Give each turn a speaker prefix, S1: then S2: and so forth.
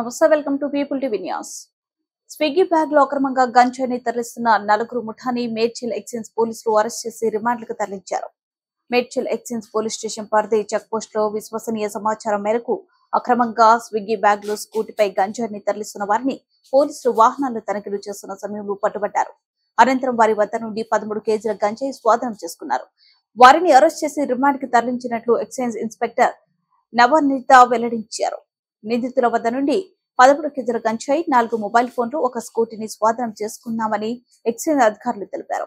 S1: నమస్తే welcome to people TV news. Swiggy bag లో అక్రమంగా గంజాయిని తరలిస్తున్న నలుగురు ముఠాని మేడ్చల్ ఎక్సైజ్ పోలీసులు అరెస్ట్ చేసి రిమాండ్లకు తరలించారు. మేడ్చల్ ఎక్సైజ్ పోలీస్ స్టేషన్ పరిధి చెక్ పోస్ట్ లో విశ్వసనీయ సమాచారం మేరకు అక్రమంగా స్విగ్గీ బ్యాగ్ లో స్కూటీపై గంజాయిని తరలిస్తున్న వారిని పోలీసులు వాహనాలు తనిఖీలు చేస్తున్న సమయంలో పట్టుబడ్డారు. అనంతరం వారి వద్ద నుండి 13 కేజీల గంజాయి స్వాధీనం చేసుకున్నారు. వారిని అరెస్ట్ చేసి రిమాండ్ కి తరలించినట్లు ఎక్సైజ్ ఇన్స్పెక్టర్ నవనీత వెల్లడించారు. నిందితుల వద్ద నుండి 13 కేజీల గంజాయి, 4 మొబైల్ ఫోన్లు, ఒక స్కూటీని స్వాధీనం చేసుకున్నామని ఎక్సైజ్ అధికారులు తెలిపారు.